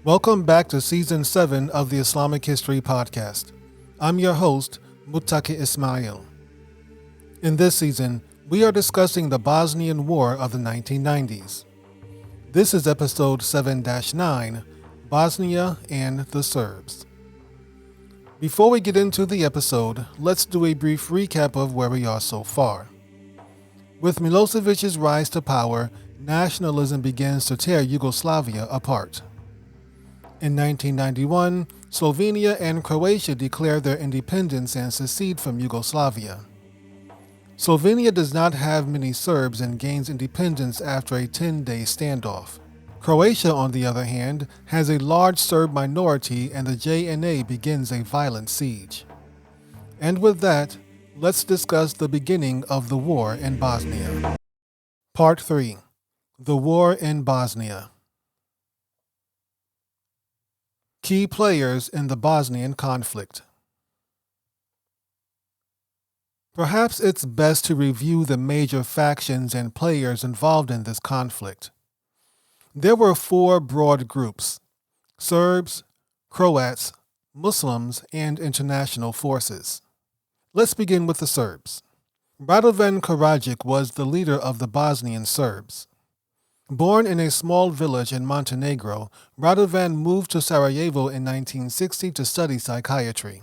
Welcome back to Season 7 of the Islamic History Podcast. I'm your host, Muttaqi Ismail. In this season, we are discussing the Bosnian War of the 1990s. This is episode 7-9, Bosnia and the Serbs. Before we get into the episode, let's do a brief recap of where we are so far. With Milosevic's rise to power, nationalism begins to tear Yugoslavia apart. In 1991, Slovenia and Croatia declare their independence and secede from Yugoslavia. Slovenia does not have many Serbs and gains independence after a 10-day standoff. Croatia, on the other hand, has a large Serb minority and the JNA begins a violent siege. And with that, let's discuss the beginning of the war in Bosnia. Part 3. The War in Bosnia. Key players in the Bosnian conflict. Perhaps it's best to review the major factions and players involved in this conflict. There were four broad groups: Serbs, Croats, Muslims, and international forces. Let's begin with the Serbs. Radovan Karadzic was the leader of the Bosnian Serbs. Born in a small village in Montenegro, Radovan moved to Sarajevo in 1960 to study psychiatry.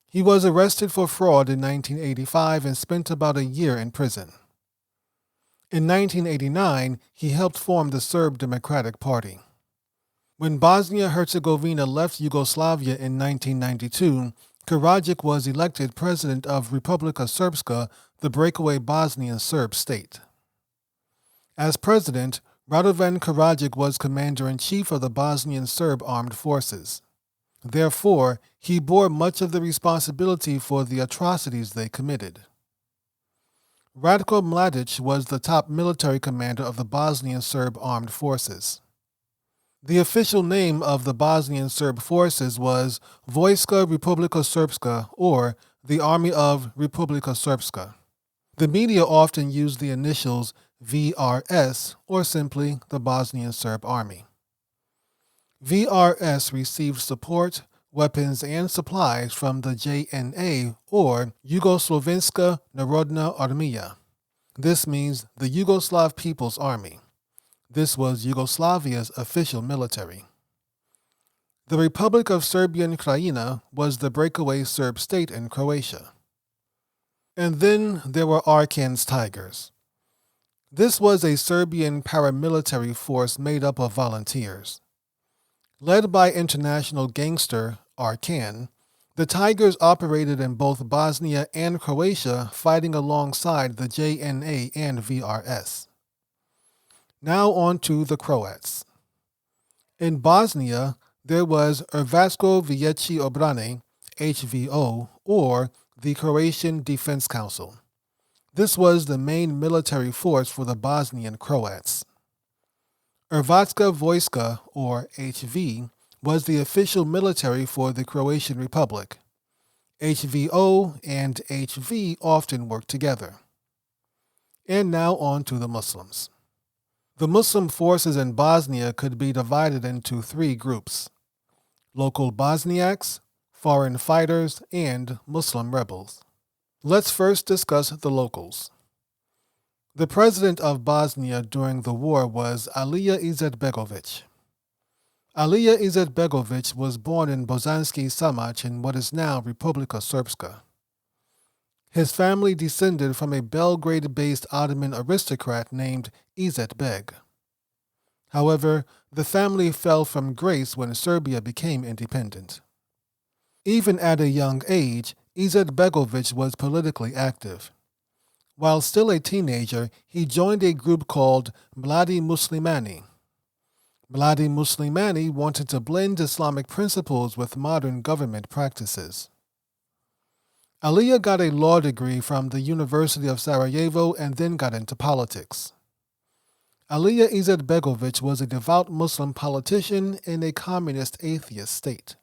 He was arrested for fraud in 1985 and spent about a year in prison. In 1989, he helped form the Serb Democratic Party. When Bosnia-Herzegovina left Yugoslavia in 1992, Karadzic was elected president of Republika Srpska, the breakaway Bosnian Serb state. As president, Radovan Karadzic was commander-in-chief of the Bosnian Serb armed forces. Therefore, he bore much of the responsibility for the atrocities they committed. Ratko Mladic was the top military commander of the Bosnian Serb armed forces. The official name of the Bosnian Serb forces was Vojska Republika Srpska, or the Army of Republika Srpska. The media often used the initials VRS, or simply the Bosnian Serb Army. VRS received support, weapons, and supplies from the JNA, or Jugoslovenska Narodna Armija. This means the Yugoslav People's Army. This was Yugoslavia's official military. The Republic of Serbian Krajina was the breakaway Serb state in Croatia. And then there were Arkan's Tigers. This was a Serbian paramilitary force made up of volunteers. Led by international gangster Arkan, the Tigers operated in both Bosnia and Croatia, fighting alongside the JNA and VRS. Now on to the Croats. In Bosnia, there was Hrvatsko Vijeće obrane, HVO, or the Croatian Defense Council. This was the main military force for the Bosnian Croats. Hrvatska Vojska, or HV, was the official military for the Croatian Republic. HVO and HV often worked together. And now on to the Muslims. The Muslim forces in Bosnia could be divided into three groups: local Bosniaks, foreign fighters, and Muslim rebels. Let's first discuss the locals. The president of Bosnia during the war was Alija Izetbegovic. Alija Izetbegovic was born in Bosanski Samac in what is now Republika Srpska. His family descended from a Belgrade-based Ottoman aristocrat named Izetbeg. However, the family fell from grace when Serbia became independent. Even at a young age, Izetbegovic was politically active. While still a teenager, he joined a group called Mladic Muslimani. Mladic Muslimani wanted to blend Islamic principles with modern government practices. Alija got a law degree from the University of Sarajevo and then got into politics. Alija Izetbegovic was a devout Muslim politician in a communist atheist state.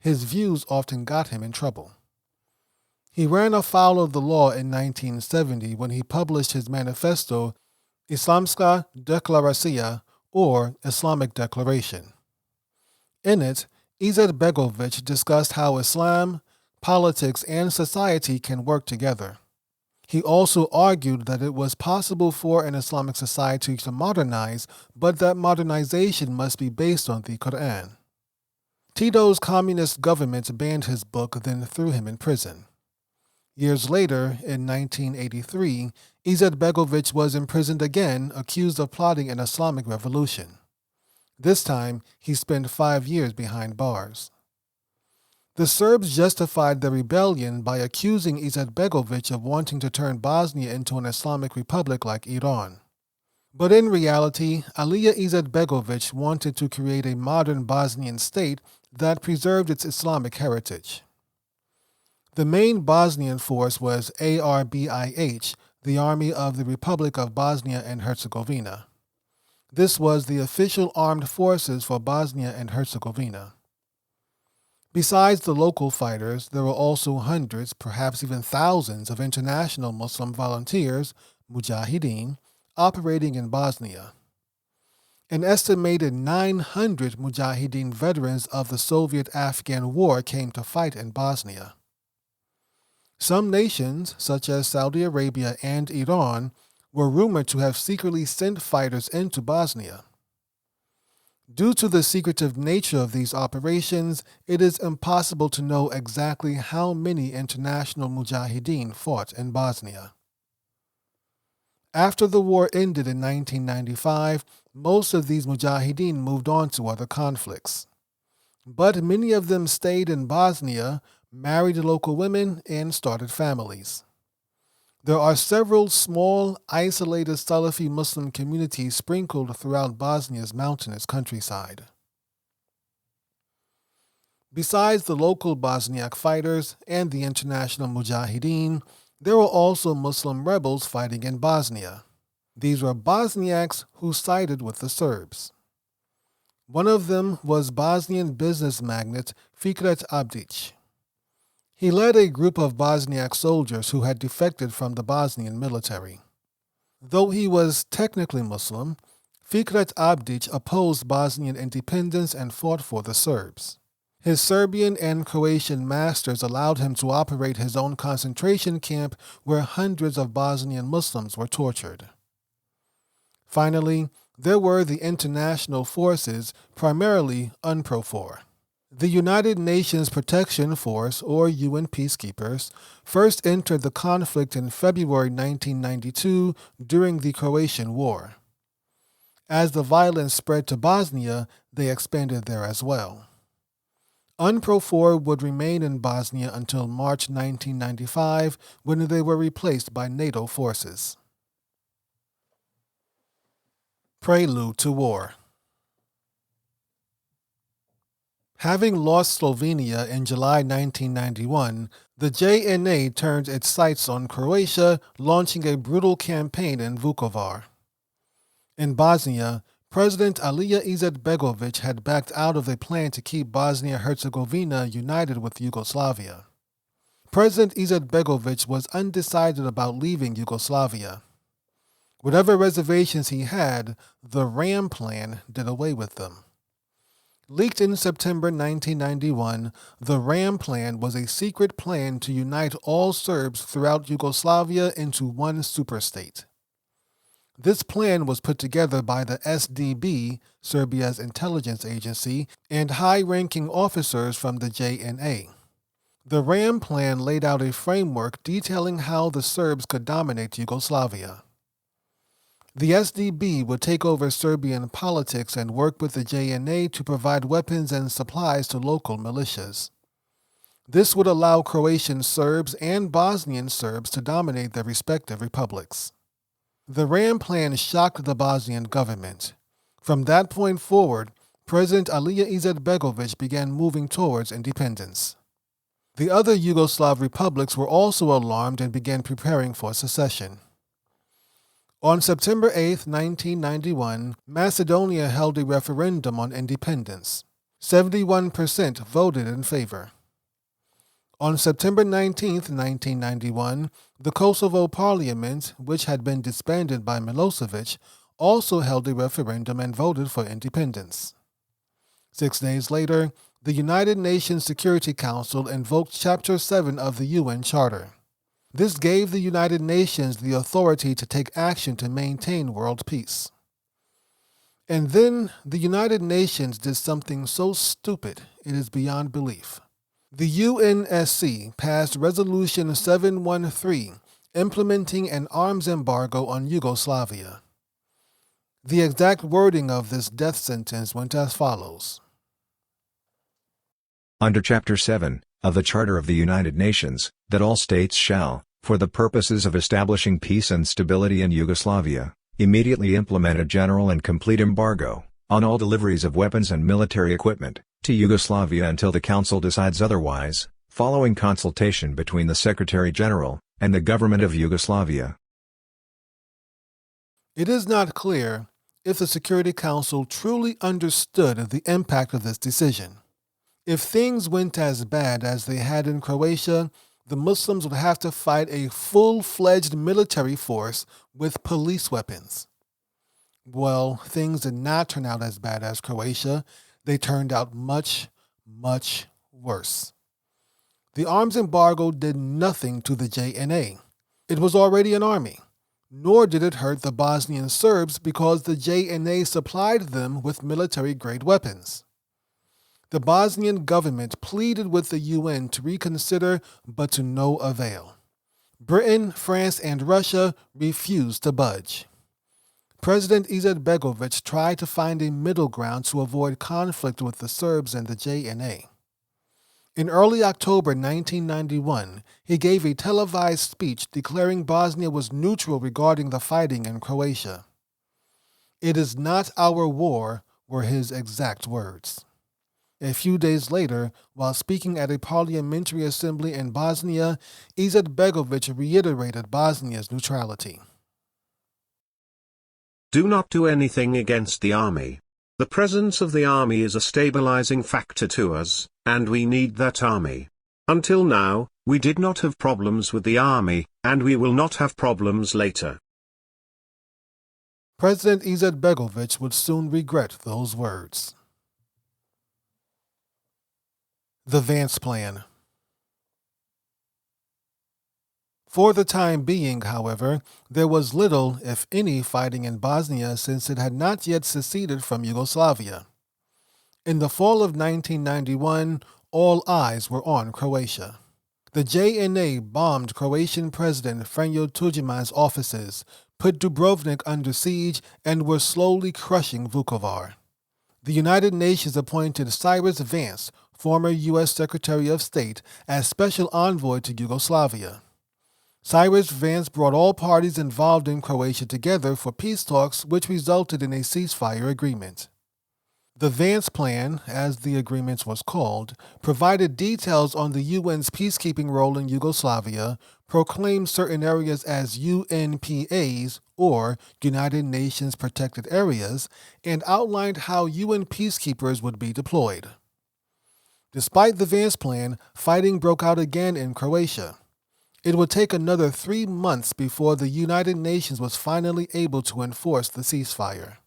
His views often got him in trouble. He ran afoul of the law in 1970 when he published his manifesto Islamska deklaracija, or Islamic Declaration. In it, Izetbegovic discussed how Islam, politics, and society can work together. He also argued that it was possible for an Islamic society to modernize, but that modernization must be based on the Quran. Tito's communist government banned his book, then threw him in prison. Years later, in 1983, Izetbegovic was imprisoned again, accused of plotting an Islamic revolution. This time, he spent 5 years behind bars. The Serbs justified the rebellion by accusing Izetbegovic of wanting to turn Bosnia into an Islamic republic like Iran. But in reality, Alija Izetbegovic wanted to create a modern Bosnian state that preserved its Islamic heritage. The main Bosnian force was ARBIH, the Army of the Republic of Bosnia and Herzegovina. This was the official armed forces for Bosnia and Herzegovina. Besides the local fighters, there were also hundreds, perhaps even thousands, of international Muslim volunteers, Mujahideen, operating in Bosnia. An estimated 900 Mujahideen veterans of the Soviet-Afghan War came to fight in Bosnia. Some nations, such as Saudi Arabia and Iran, were rumored to have secretly sent fighters into Bosnia. Due to the secretive nature of these operations, it is impossible to know exactly how many international Mujahideen fought in Bosnia. After the war ended in 1995, most of these Mujahideen moved on to other conflicts. But many of them stayed in Bosnia, married local women, and started families. There are several small, isolated Salafi Muslim communities sprinkled throughout Bosnia's mountainous countryside. Besides the local Bosniak fighters and the international Mujahideen, there were also Muslim rebels fighting in Bosnia. These were Bosniaks who sided with the Serbs. One of them was Bosnian business magnate Fikret Abdic. He led a group of Bosniak soldiers who had defected from the Bosnian military. Though he was technically Muslim, Fikret Abdic opposed Bosnian independence and fought for the Serbs. His Serbian and Croatian masters allowed him to operate his own concentration camp where hundreds of Bosnian Muslims were tortured. Finally, there were the international forces, primarily UNPROFOR. The United Nations Protection Force, or UN peacekeepers, first entered the conflict in February 1992 during the Croatian War. As the violence spread to Bosnia, they expanded there as well. UNPROFOR would remain in Bosnia until March 1995, when they were replaced by NATO forces. Prelude to War. Having lost Slovenia in July 1991, the JNA turned its sights on Croatia, launching a brutal campaign in Vukovar. In Bosnia, President Alija Izetbegovic had backed out of a plan to keep Bosnia-Herzegovina united with Yugoslavia. President Izetbegovic was undecided about leaving Yugoslavia. Whatever reservations he had, the RAM plan did away with them. Leaked in September 1991, the RAM plan was a secret plan to unite all Serbs throughout Yugoslavia into one superstate. This plan was put together by the SDB, Serbia's intelligence agency, and high-ranking officers from the JNA. The RAM plan laid out a framework detailing how the Serbs could dominate Yugoslavia. The SDB would take over Serbian politics and work with the JNA to provide weapons and supplies to local militias. This would allow Croatian Serbs and Bosnian Serbs to dominate their respective republics. The RAM plan shocked the Bosnian government. From that point forward, President Alija Izetbegovic began moving towards independence. The other Yugoslav republics were also alarmed and began preparing for secession. On September 8, 1991, Macedonia held a referendum on independence. 71% voted in favor. On September 19, 1991, the Kosovo Parliament, which had been disbanded by Milosevic, also held a referendum and voted for independence. 6 days later, the United Nations Security Council invoked Chapter 7 of the UN Charter. This gave the United Nations the authority to take action to maintain world peace. And then the United Nations did something so stupid it is beyond belief. The UNSC passed Resolution 713, implementing an arms embargo on Yugoslavia. The exact wording of this death sentence went as follows. Under Chapter 7 of the Charter of the United Nations, that all states shall, for the purposes of establishing peace and stability in Yugoslavia, immediately implement a general and complete embargo on all deliveries of weapons and military equipment to Yugoslavia until the Council decides otherwise, following consultation between the Secretary-General and the government of Yugoslavia. It is not clear if the Security Council truly understood the impact of this decision. If things went as bad as they had in Croatia, the Muslims would have to fight a full-fledged military force with police weapons. Well, things did not turn out as bad as Croatia. They turned out much, much worse. The arms embargo did nothing to the JNA. It was already an army. Nor did it hurt the Bosnian Serbs because the JNA supplied them with military-grade weapons. The Bosnian government pleaded with the UN to reconsider, but to no avail. Britain, France, and Russia refused to budge. President Izetbegovic tried to find a middle ground to avoid conflict with the Serbs and the JNA. In early October 1991, he gave a televised speech declaring Bosnia was neutral regarding the fighting in Croatia. "It is not our war," were his exact words. A few days later, while speaking at a parliamentary assembly in Bosnia, Izetbegovic reiterated Bosnia's neutrality. Do not do anything against the army. The presence of the army is a stabilizing factor to us, and we need that army. Until now, we did not have problems with the army, and we will not have problems later. President Izetbegovic would soon regret those words. The Vance Plan. For the time being, however, there was little, if any, fighting in Bosnia since it had not yet seceded from Yugoslavia. In the fall of 1991, all eyes were on Croatia. The JNA bombed Croatian President Franjo Tuđman's offices, put Dubrovnik under siege, and were slowly crushing Vukovar. The United Nations appointed Cyrus Vance, former U.S. Secretary of State, as special envoy to Yugoslavia. Cyrus Vance brought all parties involved in Croatia together for peace talks, which resulted in a ceasefire agreement. The Vance Plan, as the agreement was called, provided details on the UN's peacekeeping role in Yugoslavia, proclaimed certain areas as UNPAs, or United Nations Protected Areas, and outlined how UN peacekeepers would be deployed. Despite the Vance Plan, fighting broke out again in Croatia. It would take another 3 months before the United Nations was finally able to enforce the ceasefire.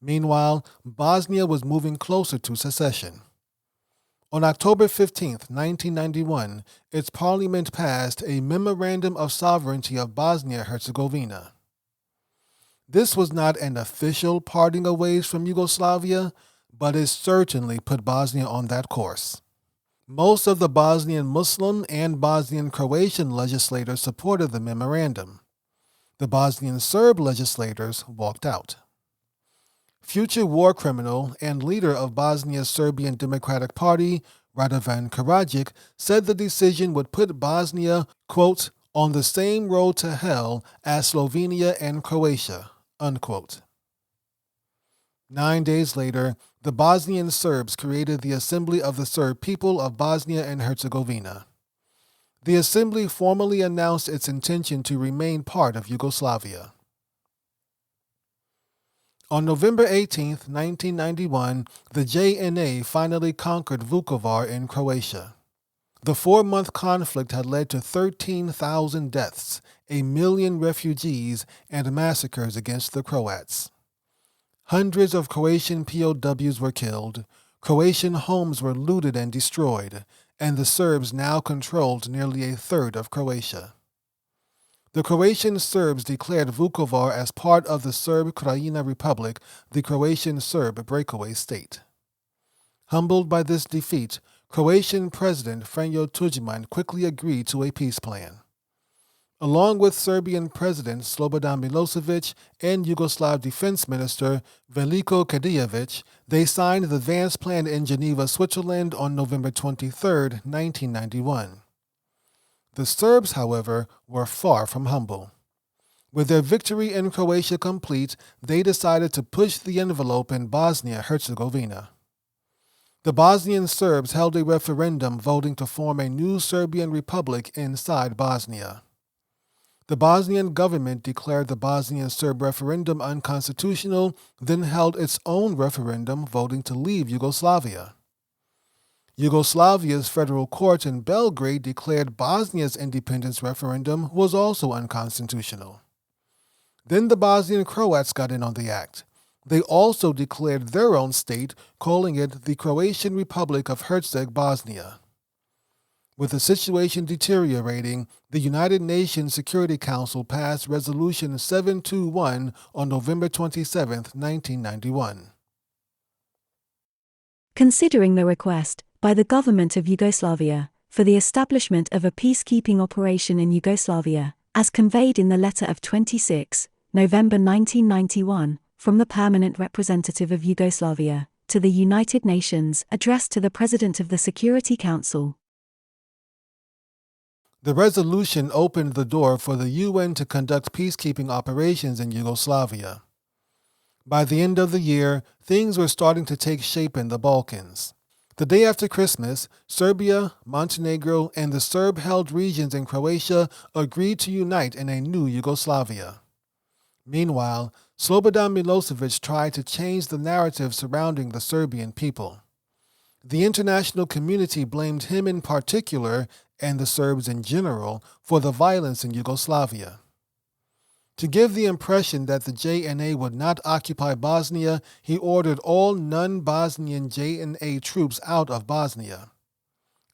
Meanwhile, Bosnia was moving closer to secession. On October 15, 1991, its parliament passed a Memorandum of Sovereignty of Bosnia-Herzegovina. This was not an official parting of ways from Yugoslavia, but it certainly put Bosnia on that course. Most of the Bosnian Muslim and Bosnian Croatian legislators supported the memorandum. The Bosnian Serb legislators walked out. Future war criminal and leader of Bosnia's Serbian Democratic Party, Radovan Karadzic, said the decision would put Bosnia, quote, on the same road to hell as Slovenia and Croatia, unquote. 9 days later, the Bosnian Serbs created the Assembly of the Serb People of Bosnia and Herzegovina. The assembly formally announced its intention to remain part of Yugoslavia. On November 18, 1991, the JNA finally conquered Vukovar in Croatia. The 4-month conflict had led to 13,000 deaths, 1 million refugees, and massacres against the Croats. Hundreds of Croatian POWs were killed, Croatian homes were looted and destroyed, and the Serbs now controlled nearly a third of Croatia. The Croatian Serbs declared Vukovar as part of the Serb Krajina Republic, the Croatian Serb breakaway state. Humbled by this defeat, Croatian President Franjo Tuđman quickly agreed to a peace plan. Along with Serbian President Slobodan Milosevic and Yugoslav Defense Minister Veliko Kadijevic, they signed the Vance Plan in Geneva, Switzerland on November 23, 1991. The Serbs, however, were far from humble. With their victory in Croatia complete, they decided to push the envelope in Bosnia-Herzegovina. The Bosnian Serbs held a referendum voting to form a new Serbian republic inside Bosnia. The Bosnian government declared the Bosnian Serb referendum unconstitutional, then held its own referendum voting to leave Yugoslavia. Yugoslavia's federal court in Belgrade declared Bosnia's independence referendum was also unconstitutional. Then the Bosnian Croats got in on the act. They also declared their own state, calling it the Croatian Republic of Herzegovina. With the situation deteriorating, the United Nations Security Council passed Resolution 721 on November 27, 1991. Considering the request by the government of Yugoslavia for the establishment of a peacekeeping operation in Yugoslavia, as conveyed in the letter of 26 November 1991, from the Permanent Representative of Yugoslavia to the United Nations addressed to the President of the Security Council. The resolution opened the door for the UN to conduct peacekeeping operations in Yugoslavia. By the end of the year, things were starting to take shape in the Balkans. The day after Christmas, Serbia, Montenegro, and the Serb-held regions in Croatia agreed to unite in a new Yugoslavia. Meanwhile, Slobodan Milosevic tried to change the narrative surrounding the Serbian people. The international community blamed him in particular, and the Serbs in general, for the violence in Yugoslavia. To give the impression that the JNA would not occupy Bosnia, he ordered all non-Bosnian JNA troops out of Bosnia.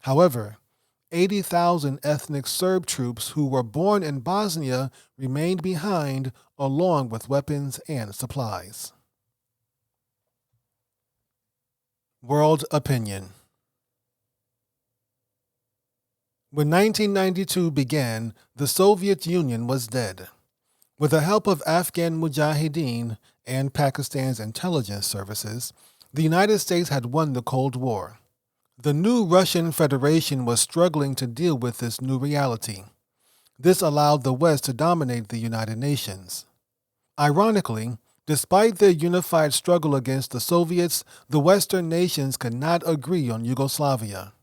However, 80,000 ethnic Serb troops who were born in Bosnia remained behind, along with weapons and supplies. World opinion. When 1992 began, the Soviet Union was dead. With the help of Afghan Mujahideen and Pakistan's intelligence services, the United States had won the Cold War. The new Russian Federation was struggling to deal with this new reality. This allowed the West to dominate the United Nations. Ironically, despite their unified struggle against the Soviets, the Western nations could not agree on Yugoslavia.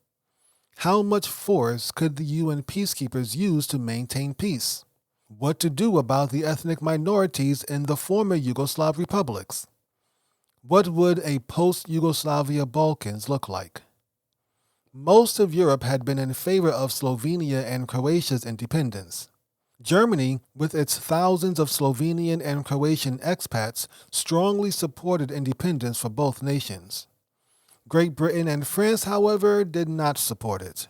How much force could the UN peacekeepers use to maintain peace? What to do about the ethnic minorities in the former Yugoslav republics? What would a post-Yugoslavia Balkans look like? Most of Europe had been in favor of Slovenia and Croatia's independence. Germany, with its thousands of Slovenian and Croatian expats, strongly supported independence for both nations. Great Britain and France, however, did not support it.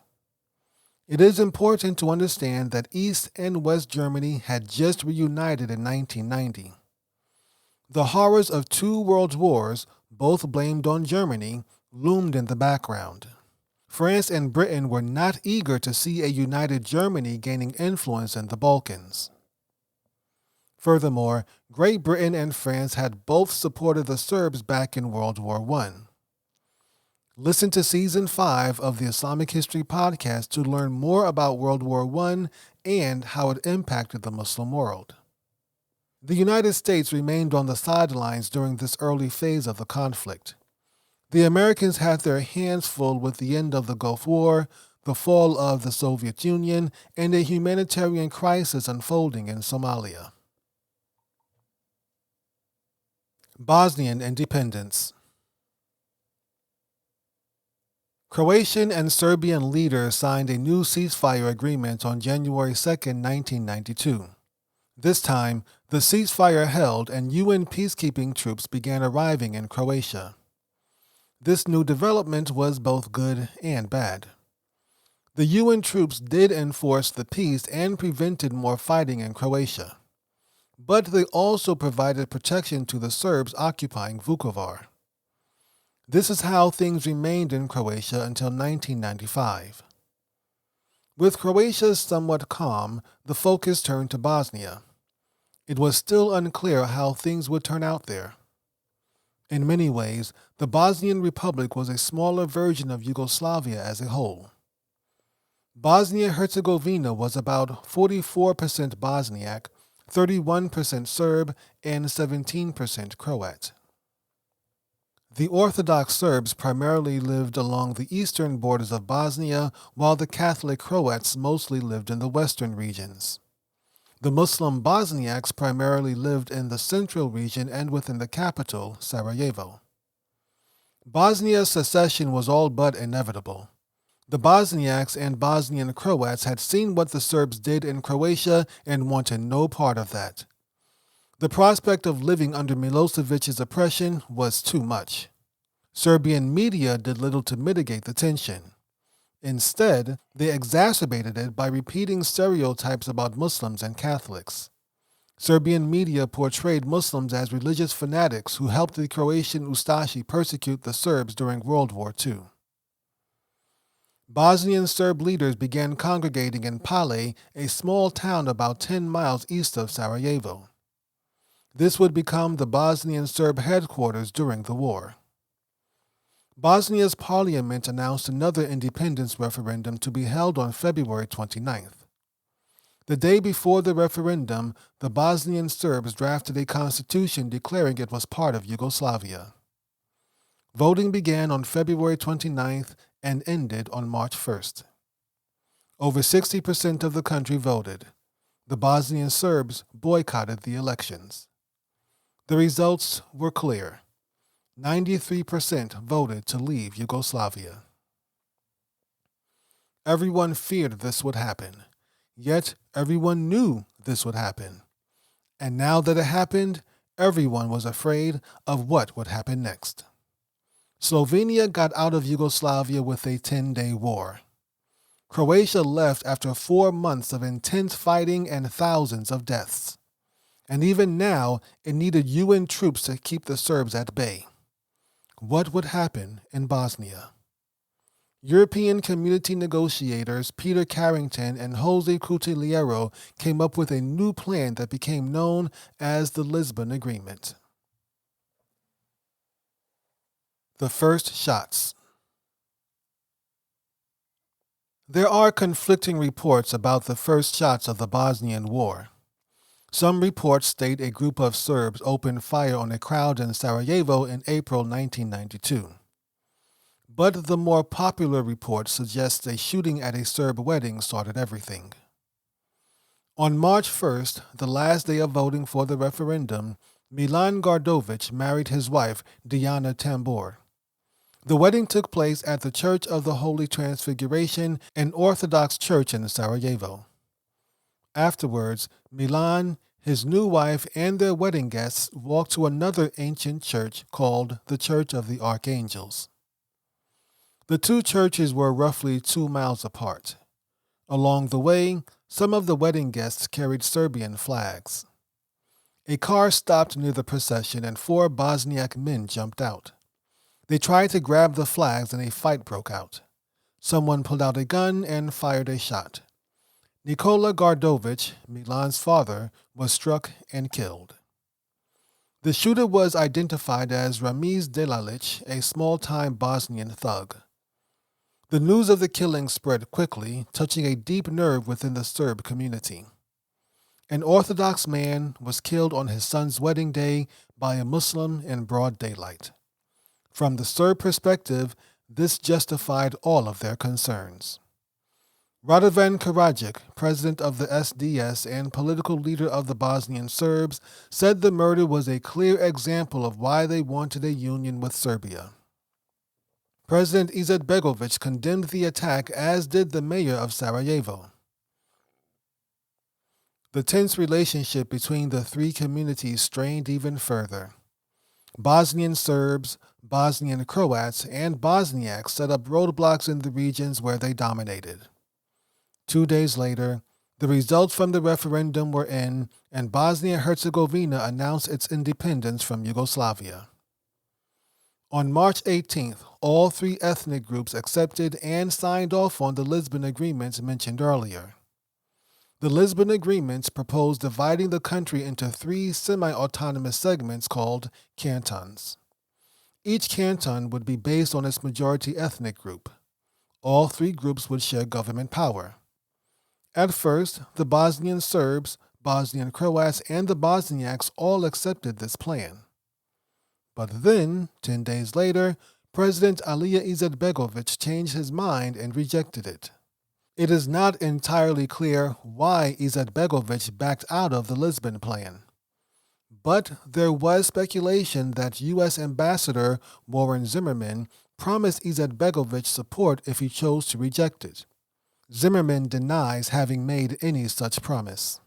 It is important to understand that East and West Germany had just reunited in 1990. The horrors of two world wars, both blamed on Germany, loomed in the background. France and Britain were not eager to see a united Germany gaining influence in the Balkans. Furthermore, Great Britain and France had both supported the Serbs back in World War I. Listen to Season 5 of the Islamic History Podcast to learn more about World War I and how it impacted the Muslim world. The United States remained on the sidelines during this early phase of the conflict. The Americans had their hands full with the end of the Gulf War, the fall of the Soviet Union, and a humanitarian crisis unfolding in Somalia. Bosnian independence. Croatian and Serbian leaders signed a new ceasefire agreement on January 2, 1992. This time, the ceasefire held and UN peacekeeping troops began arriving in Croatia. This new development was both good and bad. The UN troops did enforce the peace and prevented more fighting in Croatia, but they also provided protection to the Serbs occupying Vukovar. This is how things remained in Croatia until 1995. With Croatia somewhat calm, the focus turned to Bosnia. It was still unclear how things would turn out there. In many ways, the Bosnian Republic was a smaller version of Yugoslavia as a whole. Bosnia-Herzegovina was about 44% Bosniak, 31% Serb, and 17% Croat. The Orthodox Serbs primarily lived along the eastern borders of Bosnia, while the Catholic Croats mostly lived in the western regions. The Muslim Bosniaks primarily lived in the central region and within the capital, Sarajevo. Bosnia's secession was all but inevitable. The Bosniaks and Bosnian Croats had seen what the Serbs did in Croatia and wanted no part of that. The prospect of living under Milosevic's oppression was too much. Serbian media did little to mitigate the tension. Instead, they exacerbated it by repeating stereotypes about Muslims and Catholics. Serbian media portrayed Muslims as religious fanatics who helped the Croatian Ustashi persecute the Serbs during World War II. Bosnian Serb leaders began congregating in Pale, a small town about 10 miles east of Sarajevo. This would become the Bosnian Serb headquarters during the war. Bosnia's parliament announced another independence referendum to be held on February 29th. The day before the referendum, the Bosnian Serbs drafted a constitution declaring it was part of Yugoslavia. Voting began on February 29th and ended on March 1st. Over 60% of the country voted. The Bosnian Serbs boycotted the elections. The results were clear. 93% voted to leave Yugoslavia. Everyone feared this would happen, yet everyone knew this would happen. And now that it happened, everyone was afraid of what would happen next. Slovenia got out of Yugoslavia with a 10-day war. Croatia left after 4 months of intense fighting and thousands of deaths. And even now, it needed UN troops to keep the Serbs at bay. What would happen in Bosnia? European community negotiators Peter Carrington and Jose Cutiliero came up with a new plan that became known as the Lisbon Agreement. The first shots. There are conflicting reports about the first shots of the Bosnian War. Some reports state a group of Serbs opened fire on a crowd in Sarajevo in April 1992. But the more popular report suggests a shooting at a Serb wedding started everything. On March 1st, the last day of voting for the referendum, Milan Gardovic married his wife, Diana Tambor. The wedding took place at the Church of the Holy Transfiguration, an Orthodox church in Sarajevo. Afterwards, Milan, his new wife, and their wedding guests walked to another ancient church called the Church of the Archangels. The two churches were roughly 2 miles apart. Along the way, some of the wedding guests carried Serbian flags. A car stopped near the procession and 4 Bosniak men jumped out. They tried to grab the flags and a fight broke out. Someone pulled out a gun and fired a shot. Nikola Gardovic, Milan's father, was struck and killed. The shooter was identified as Ramiz Delalic, a small-time Bosnian thug. The news of the killing spread quickly, touching a deep nerve within the Serb community. An Orthodox man was killed on his son's wedding day by a Muslim in broad daylight. From the Serb perspective, this justified all of their concerns. Radovan Karadzic, president of the SDS and political leader of the Bosnian Serbs, said the murder was a clear example of why they wanted a union with Serbia. President Izetbegovic condemned the attack, as did the mayor of Sarajevo. The tense relationship between the three communities strained even further. Bosnian Serbs, Bosnian Croats, and Bosniaks set up roadblocks in the regions where they dominated. 2 days later, the results from the referendum were in, and Bosnia-Herzegovina announced its independence from Yugoslavia. On March 18th, all three ethnic groups accepted and signed off on the Lisbon Agreements mentioned earlier. The Lisbon Agreements proposed dividing the country into three semi-autonomous segments called cantons. Each canton would be based on its majority ethnic group. All three groups would share government power. At first, the Bosnian Serbs, Bosnian Croats, and the Bosniaks all accepted this plan. But then, 10 days later, President Alija Izetbegovic changed his mind and rejected it. It is not entirely clear why Izetbegovic backed out of the Lisbon Plan. But there was speculation that U.S. Ambassador Warren Zimmerman promised Izetbegovic support if he chose to reject it. Zimmerman denies having made any such promise.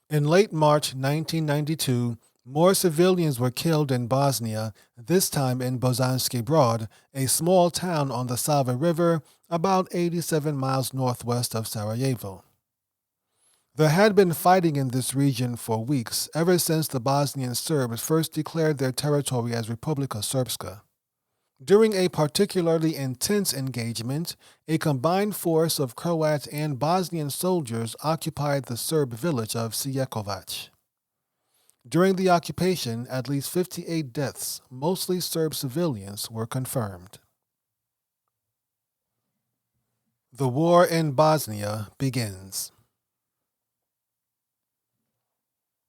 In late March 1992, more civilians were killed in Bosnia, this time in Bosanski Brod, a small town on the Sava River, about 87 miles northwest of Sarajevo. There had been fighting in this region for weeks, ever since the Bosnian Serbs first declared their territory as Republika Srpska. During a particularly intense engagement, a combined force of Croat and Bosnian soldiers occupied the Serb village of Sijekovac. During the occupation, at least 58 deaths, mostly Serb civilians, were confirmed. The war in Bosnia begins.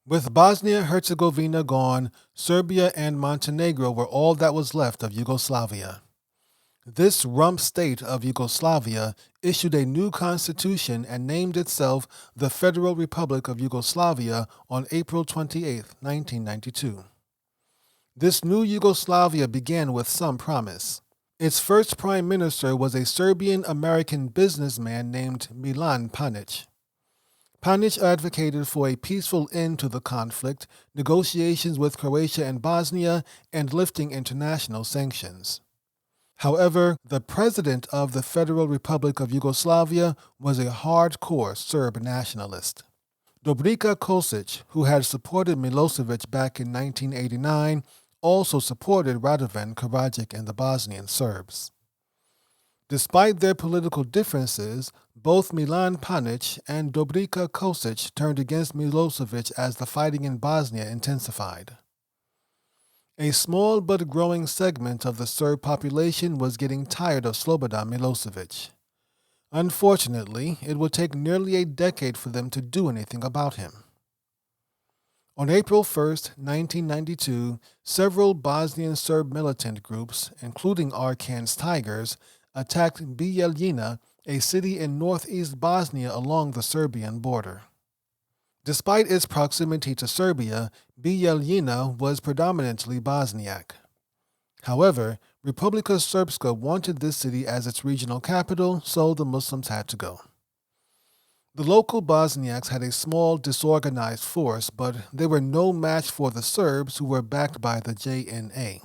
With Bosnia-Herzegovina gone, Serbia and Montenegro were all that was left of Yugoslavia. This rump state of Yugoslavia issued a new constitution and named itself the Federal Republic of Yugoslavia on April 28, 1992. This new Yugoslavia began with some promise. Its first prime minister was a Serbian-American businessman named Milan Panic. Panic advocated for a peaceful end to the conflict, negotiations with Croatia and Bosnia, and lifting international sanctions. However, the president of the Federal Republic of Yugoslavia was a hardcore Serb nationalist. Dobrica Kosic, who had supported Milosevic back in 1989, also supported Radovan Karadzic and the Bosnian Serbs. Despite their political differences, both Milan Panic and Dobrica Kosic turned against Milosevic as the fighting in Bosnia intensified. A small but growing segment of the Serb population was getting tired of Slobodan Milosevic. Unfortunately, it would take nearly a decade for them to do anything about him. On April 1, 1992, several Bosnian Serb militant groups, including Arkan's Tigers, attacked Bijeljina, a city in northeast Bosnia along the Serbian border. Despite its proximity to Serbia, Bijeljina was predominantly Bosniak. However, Republika Srpska wanted this city as its regional capital, so the Muslims had to go. The local Bosniaks had a small, disorganized force, but they were no match for the Serbs, who were backed by the JNA.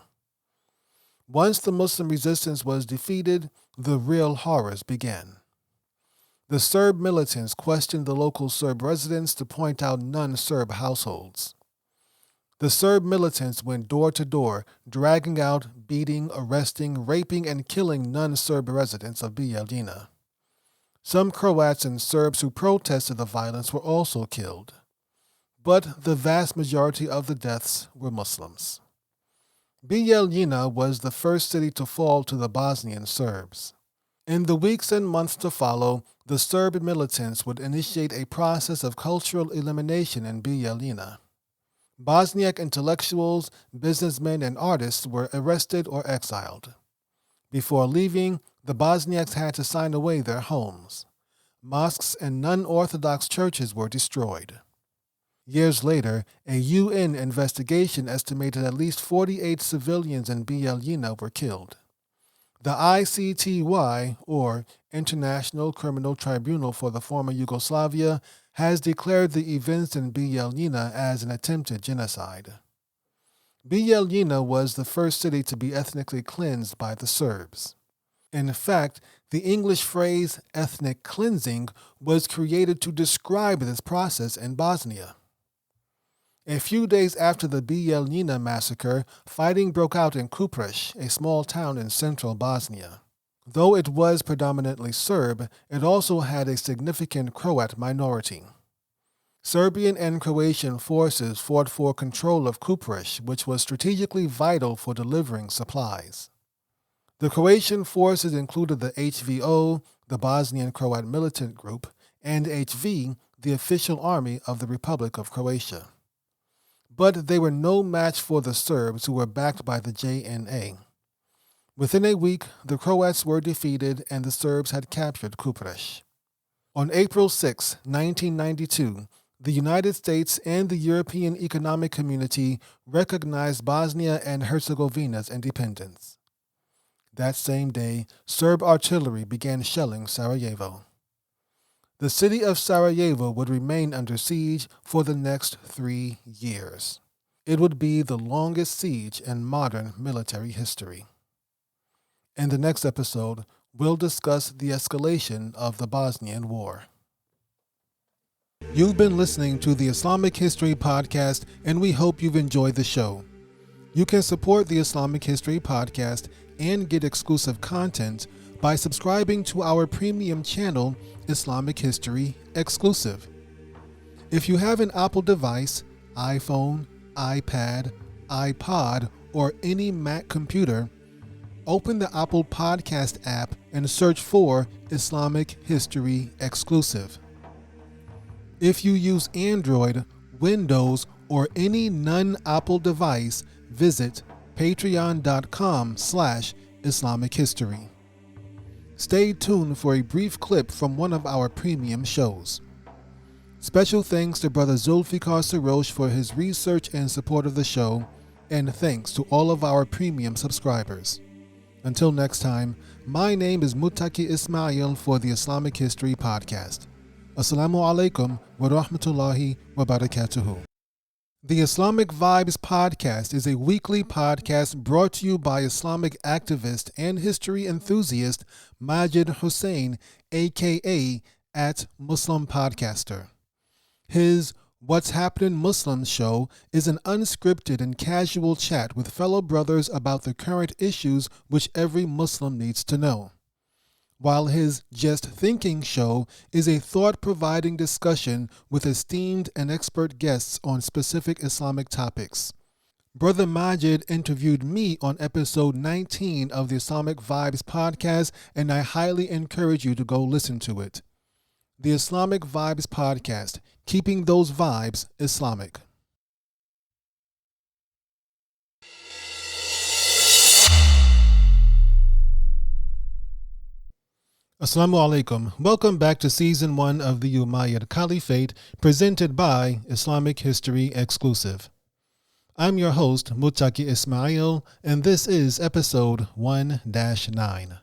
Once the Muslim resistance was defeated, the real horrors began. The Serb militants questioned the local Serb residents to point out non-Serb households. The Serb militants went door to door, dragging out, beating, arresting, raping, and killing non-Serb residents of Bijeljina. Some Croats and Serbs who protested the violence were also killed. But the vast majority of the deaths were Muslims. Bijeljina was the first city to fall to the Bosnian Serbs. In the weeks and months to follow, the Serb militants would initiate a process of cultural elimination in Bijeljina. Bosniak intellectuals, businessmen, and artists were arrested or exiled. Before leaving, the Bosniaks had to sign away their homes. Mosques and non-Orthodox churches were destroyed. Years later, a UN investigation estimated at least 48 civilians in Bijeljina were killed. The ICTY, or International Criminal Tribunal for the former Yugoslavia, has declared the events in Bijeljina as an attempted genocide. Bijeljina was the first city to be ethnically cleansed by the Serbs. In fact, the English phrase ethnic cleansing was created to describe this process in Bosnia. A few days after the Bijeljina massacre, fighting broke out in Kupreš, a small town in central Bosnia. Though it was predominantly Serb, it also had a significant Croat minority. Serbian and Croatian forces fought for control of Kupreš, which was strategically vital for delivering supplies. The Croatian forces included the HVO, the Bosnian Croat Militant Group, and HV, the official army of the Republic of Croatia. But they were no match for the Serbs, who were backed by the JNA. Within a week, the Croats were defeated and the Serbs had captured Kupreš. On April 6, 1992, the United States and the European Economic Community recognized Bosnia and Herzegovina's independence. That same day, Serb artillery began shelling Sarajevo. The city of Sarajevo would remain under siege for the next 3 years. It would be the longest siege in modern military history. In the next episode, we'll discuss the escalation of the Bosnian War. You've been listening to the Islamic History Podcast, and we hope you've enjoyed the show. You can support the Islamic History Podcast and get exclusive content by subscribing to our premium channel, Islamic History Exclusive. If you have an Apple device, iPhone, iPad, iPod, or any Mac computer, open the Apple Podcast app and search for Islamic History Exclusive. If you use Android, Windows, or any non-Apple device, visit patreon.com/Islamic History. Stay tuned for a brief clip from one of our premium shows. Special thanks to Brother Zulfikar Sarosh for his research and support of the show, and thanks to all of our premium subscribers. Until next time, my name is Muttaqi Ismail for the Islamic History Podcast. Assalamu alaikum wa rahmatullahi wa barakatuhu. The Islamic Vibes Podcast is a weekly podcast brought to you by Islamic activist and history enthusiast Majid Hussein, aka @Muslim Podcaster. His What's Happening Muslims show is an unscripted and casual chat with fellow brothers about the current issues which every Muslim needs to know, while his Just Thinking show is a thought-providing discussion with esteemed and expert guests on specific Islamic topics. Brother Majid interviewed me on episode 19 of the Islamic Vibes podcast, and I highly encourage you to go listen to it. The Islamic Vibes podcast, keeping those vibes Islamic. Assalamu alaikum. Welcome back to Season 1 of the Umayyad Caliphate, presented by Islamic History Exclusive. I'm your host, Muttaqi Ismail, and this is episode 1-9.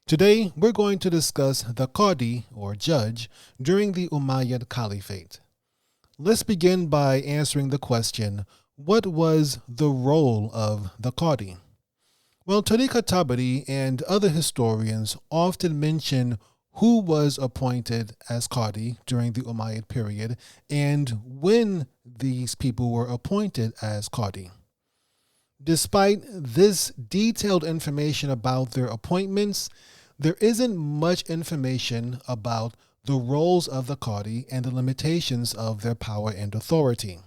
Today, we're going to discuss the Qadi, or judge, during the Umayyad Caliphate. Let's begin by answering the question, what was the role of the Qadi? Well, Tariq Tabari and other historians often mention who was appointed as Qadi during the Umayyad period and when these people were appointed as Qadi. Despite this detailed information about their appointments, there isn't much information about the roles of the Qadi and the limitations of their power and authority.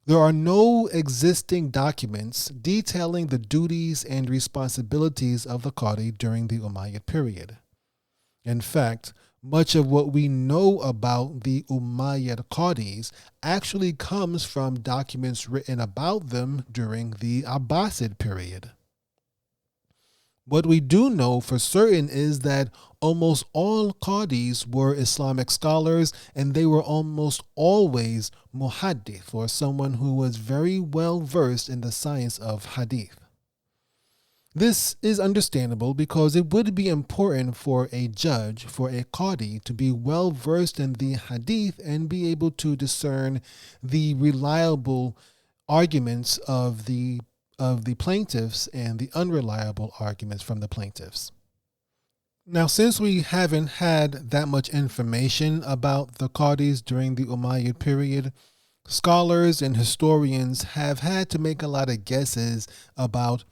There are no existing documents detailing the duties and responsibilities of the Qadi during the Umayyad period. In fact, much of what we know about the Umayyad Qadis actually comes from documents written about them during the Abbasid period. What we do know for certain is that almost all Qadis were Islamic scholars, and they were almost always muhaddith, or someone who was very well versed in the science of hadith. This is understandable because it would be important for a judge, for a qadi, to be well versed in the hadith and be able to discern the reliable arguments of the plaintiffs and the unreliable arguments from the plaintiffs. Now, since we haven't had that much information about the qadis during the Umayyad period, scholars and historians have had to make a lot of guesses about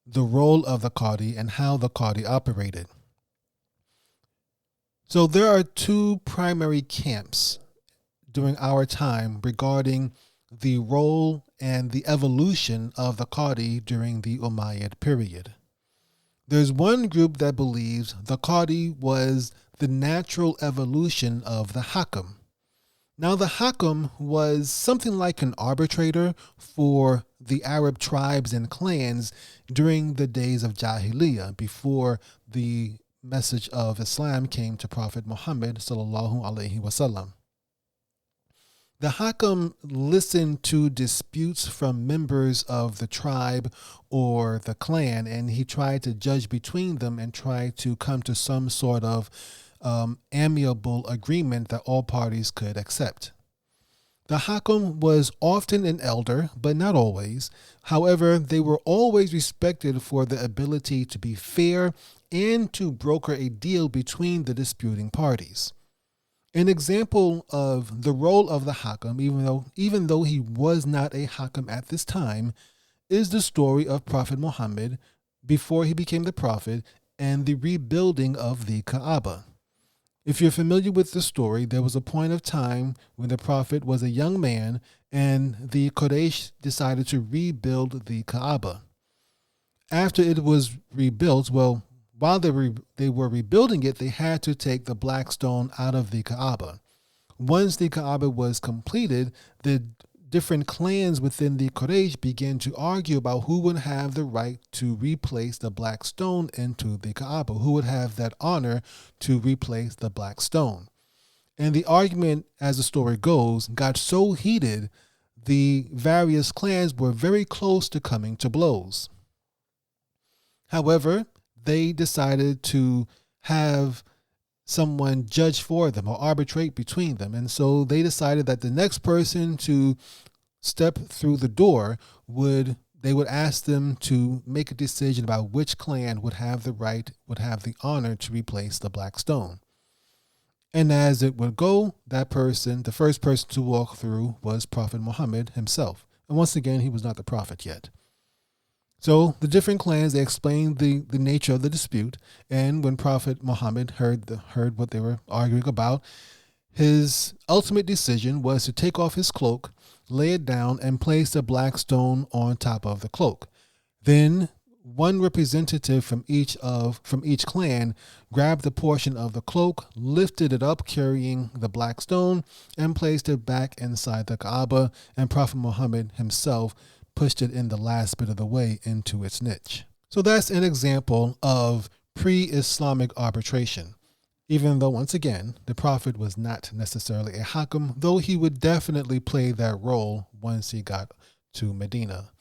the role of the qadi and how the qadi operated. So there are two primary camps during our time regarding the role and the evolution of the qadi during the Umayyad period. There's one group that believes the qadi was the natural evolution of the hakam. Now, the hakam was something like an arbitrator for the Arab tribes and clans during the days of Jahiliyyah, before the message of Islam came to Prophet Muhammad sallallahu alaihi wasallam. The hakam listened to disputes from members of the tribe or the clan, and he tried to judge between them and try to come to some sort of amiable agreement that all parties could accept. The hakam was often an elder, but not always. However, they were always respected for the ability to be fair and to broker a deal between the disputing parties. An example of the role of the hakam, even though he was not a hakam at this time, is the story of Prophet Muhammad before he became the prophet and the rebuilding of the Kaaba. If you're familiar with the story, there was a point of time when the prophet was a young man and the Quraysh decided to rebuild the Kaaba. After it was rebuilt, while they were rebuilding it, they had to take the black stone out of the Kaaba. Once the Kaaba was completed, the different clans within the Quraysh began to argue about who would have the right to replace the black stone into the Kaaba, who would have that honor to replace the black stone. And the argument, as the story goes, got so heated, the various clans were very close to coming to blows. However, they decided to have someone judge for them or arbitrate between them. And so they decided that the next person to step through the door would ask them to make a decision about which clan would have the honor to replace the black stone. And as it would go, the first person to walk through was Prophet Muhammad himself. And once again, he was not the prophet yet. So the different clans, they explained the nature of the dispute, and when Prophet Muhammad heard what they were arguing about, his ultimate decision was to take off his cloak, lay it down, and place the black stone on top of the cloak. Then one representative from each clan grabbed a portion of the cloak, lifted it up carrying the black stone, and placed it back inside the Kaaba, and Prophet Muhammad himself pushed it in the last bit of the way into its niche. So that's an example of pre-Islamic arbitration, even though, once again, the Prophet was not necessarily a hakam, though he would definitely play that role once he got to Medina.